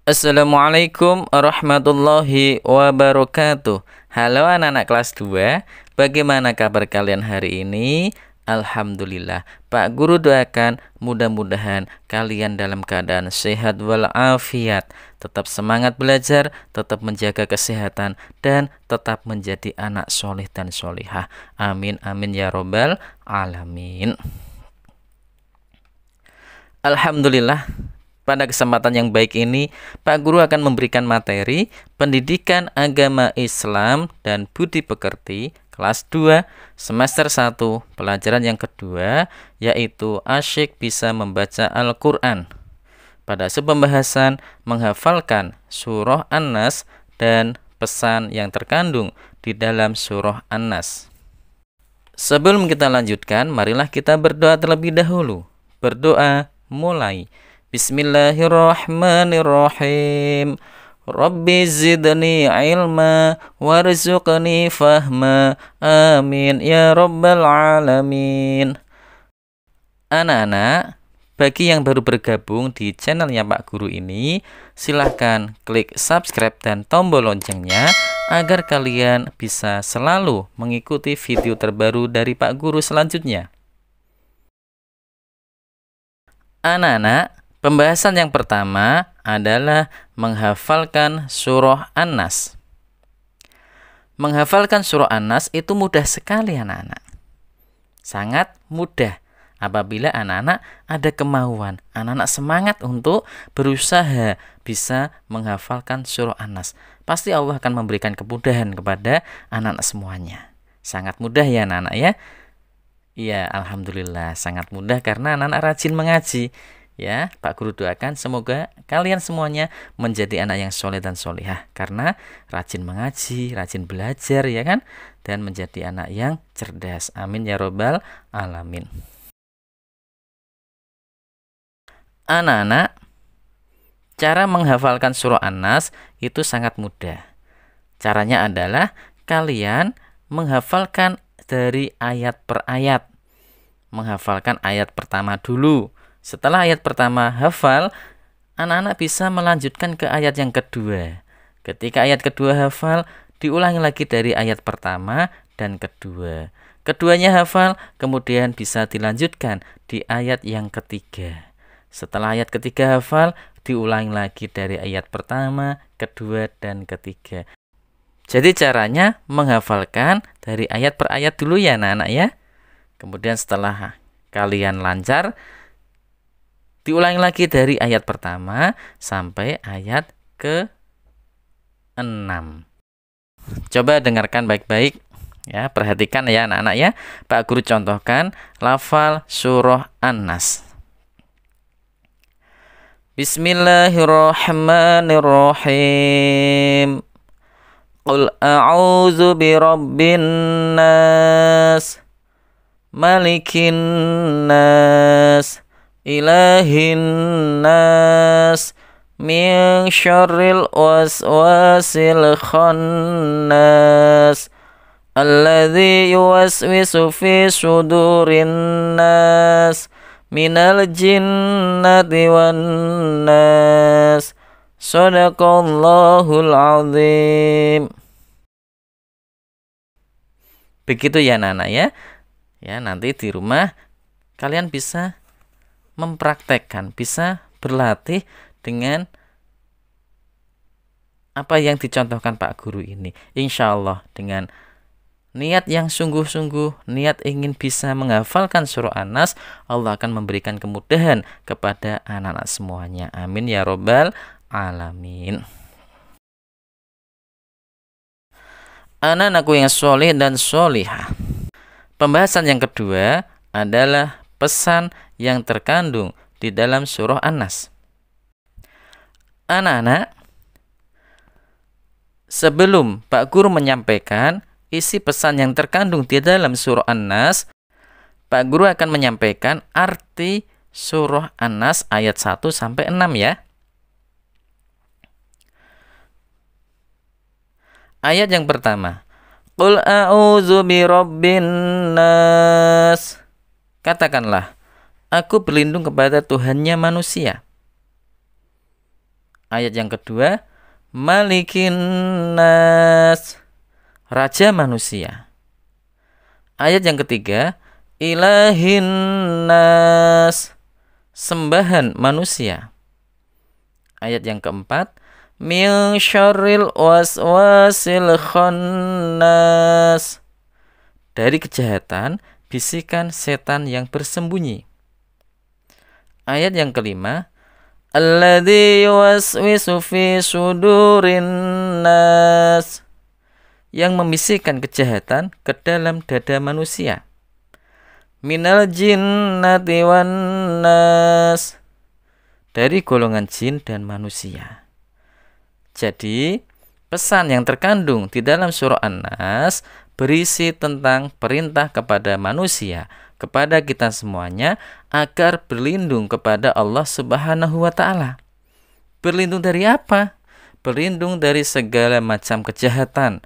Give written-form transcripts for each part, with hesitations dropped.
Assalamualaikum warahmatullahi wabarakatuh. Halo anak-anak kelas 2, bagaimana kabar kalian hari ini? Alhamdulillah. Pak Guru doakan mudah-mudahan kalian dalam keadaan sehat walafiat, tetap semangat belajar, tetap menjaga kesehatan, dan tetap menjadi anak soleh dan solihah. Amin amin ya robbal alamin. Alhamdulillah. Pada kesempatan yang baik ini, Pak Guru akan memberikan materi Pendidikan Agama Islam dan Budi Pekerti kelas 2 semester 1 pelajaran yang kedua, yaitu asyik bisa membaca Al-Quran. Pada pembahasan menghafalkan surah An-Nas dan pesan yang terkandung di dalam surah An-Nas. Sebelum kita lanjutkan, marilah kita berdoa terlebih dahulu. Berdoa mulai. Bismillahirrahmanirrahim. Rabbi zidni ilma warzuqni fahma. Amin ya rabbal alamin. Anak-anak, bagi yang baru bergabung di channelnya Pak Guru ini, silahkan klik subscribe dan tombol loncengnya agar kalian bisa selalu mengikuti video terbaru dari Pak Guru selanjutnya. Anak-anak, pembahasan yang pertama adalah menghafalkan surah An-Nas. Menghafalkan surah An-Nas itu mudah sekali anak-anak. Sangat mudah apabila anak-anak ada kemauan, anak-anak semangat untuk berusaha bisa menghafalkan surah An-Nas. Pasti Allah akan memberikan kemudahan kepada anak-anak semuanya. Sangat mudah ya anak-anak ya. Iya, alhamdulillah sangat mudah karena anak-anak rajin mengaji. Ya, Pak Guru doakan semoga kalian semuanya menjadi anak yang soleh dan solihah karena rajin mengaji, rajin belajar ya kan, dan menjadi anak yang cerdas. Amin ya robbal alamin. Anak-anak, cara menghafalkan surah An-Nas itu sangat mudah. Caranya adalah kalian menghafalkan dari ayat per ayat. Menghafalkan ayat pertama dulu. Setelah ayat pertama hafal, anak-anak bisa melanjutkan ke ayat yang kedua. Ketika ayat kedua hafal, diulangi lagi dari ayat pertama dan kedua. Keduanya hafal, kemudian bisa dilanjutkan di ayat yang ketiga. Setelah ayat ketiga hafal, diulangi lagi dari ayat pertama, kedua, dan ketiga. Jadi caranya menghafalkan dari ayat per ayat dulu ya anak-anak ya. Kemudian setelah kalian lancar, diulangi lagi dari ayat pertama sampai ayat ke-6. Coba dengarkan baik-baik ya, perhatikan ya anak-anak ya. Pak Guru contohkan lafal surah An-Nas. Bismillahirrahmanirrahim. Qul a'udzu birabbin nas, malikin nas, ilahin nas, min syarril waswasil khannas, alladzi yuwaswisu fi sudurin nas, minal jinnati wan nas. Shadaqallahul azim. Begitu ya anak-anak ya. Ya, nanti di rumah kalian bisa mempraktekkan, bisa berlatih dengan apa yang dicontohkan Pak Guru ini. Insya Allah dengan niat yang sungguh-sungguh, niat ingin bisa menghafalkan surah An-Nas, Allah akan memberikan kemudahan kepada anak-anak semuanya. Amin ya robbal alamin. Anak-anakku yang soleh dan solihah. Pembahasan yang kedua adalah pesan yang terkandung di dalam surah An-Nas. Anak-anak, sebelum Pak Guru menyampaikan isi pesan yang terkandung di dalam surah An-Nas, Pak Guru akan menyampaikan arti surah An-Nas ayat 1 sampai 6 ya. Ayat yang pertama, Qul a'udzu birabbin nas. Katakanlah, aku berlindung kepada Tuhannya manusia. Ayat yang kedua, Malikin nas, raja manusia. Ayat yang ketiga, Ilahin nas, sembahan manusia. Ayat yang keempat, Min syarril waswasil khannas, dari kejahatan bisikan setan yang bersembunyi. Ayat yang kelima, Alladzi yuwaswisu fi sudurin nas, yang membisikkan kejahatan ke dalam dada manusia. Minal jinnati wan nas, dari golongan jin dan manusia. Jadi, pesan yang terkandung di dalam surah An-Nas berisi tentang perintah kepada manusia, kepada kita semuanya, agar berlindung kepada Allah Subhanahu wa ta'ala. Berlindung dari apa? Berlindung dari segala macam kejahatan.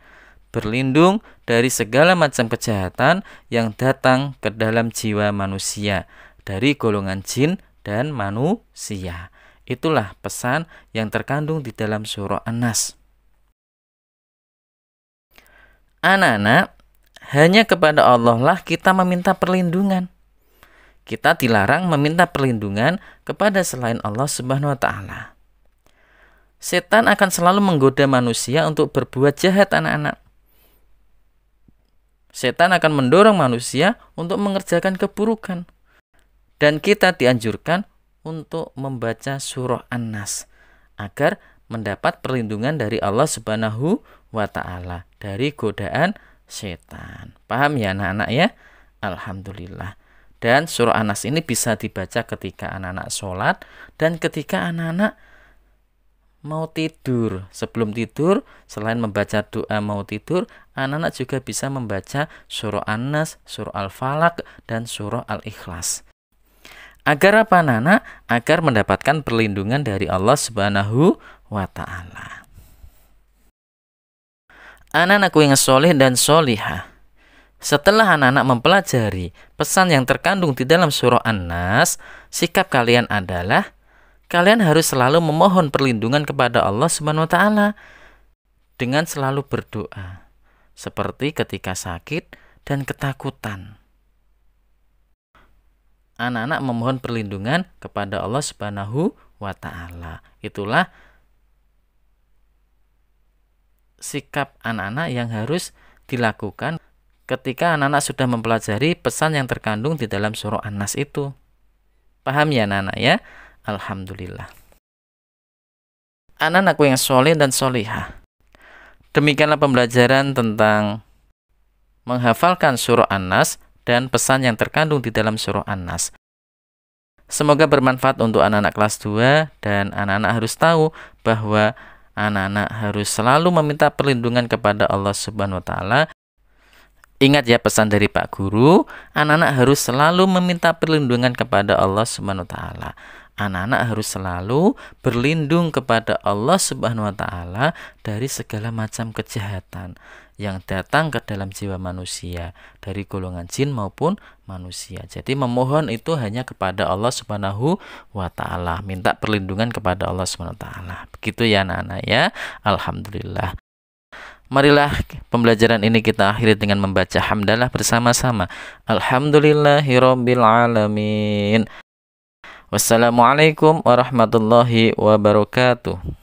Berlindung dari segala macam kejahatan yang datang ke dalam jiwa manusia, dari golongan jin dan manusia. Itulah pesan yang terkandung di dalam surah An-Nas. Anak-anak, hanya kepada Allah lah kita meminta perlindungan. Kita dilarang meminta perlindungan kepada selain Allah Subhanahu wa ta'ala. Setan akan selalu menggoda manusia untuk berbuat jahat, anak-anak. Setan akan mendorong manusia untuk mengerjakan keburukan. Dan kita dianjurkan untuk membaca surah An-Nas agar mendapat perlindungan dari Allah Subhanahu wa ta'ala dari godaan setan. Paham ya anak-anak ya? Alhamdulillah. Dan surah An-Nas ini bisa dibaca ketika anak-anak sholat dan ketika anak-anak mau tidur. Sebelum tidur, selain membaca doa mau tidur, anak-anak juga bisa membaca surah An-Nas, surah Al-Falaq, dan surah Al-Ikhlas. Agar apa anak-anak? Agar mendapatkan perlindungan dari Allah Subhanahu wa ta'ala. Anak-anakku yang soleh dan solihah, setelah anak-anak mempelajari pesan yang terkandung di dalam surah An-Nas, sikap kalian adalah kalian harus selalu memohon perlindungan kepada Allah Subhanahu wa ta'ala dengan selalu berdoa, seperti ketika sakit dan ketakutan. Anak-anak memohon perlindungan kepada Allah Subhanahu wa ta'ala. Itulah sikap anak-anak yang harus dilakukan ketika anak-anak sudah mempelajari pesan yang terkandung di dalam surah An-Nas itu. Paham ya anak-anak ya? Alhamdulillah. Anak-anakku yang soleh dan solihah, demikianlah pembelajaran tentang menghafalkan surah An-Nas dan pesan yang terkandung di dalam surah An-Nas. Semoga bermanfaat untuk anak-anak kelas 2 dan anak-anak harus tahu bahwa anak-anak harus selalu meminta perlindungan kepada Allah Subhanahu wa ta'ala. Ingat ya pesan dari Pak Guru, anak-anak harus selalu meminta perlindungan kepada Allah Subhanahu wa ta'ala. Anak-anak harus selalu berlindung kepada Allah Subhanahu wa ta'ala dari segala macam kejahatan yang datang ke dalam jiwa manusia, dari golongan jin maupun manusia. Jadi memohon itu hanya kepada Allah Subhanahu wa ta'ala, minta perlindungan kepada Allah Subhanahu wa ta'ala. Begitu ya anak-anak ya. Alhamdulillah. Marilah pembelajaran ini kita akhiri dengan membaca hamdalah bersama-sama. Alhamdulillahirabbil alamin. Wassalamualaikum warahmatullahi wabarakatuh.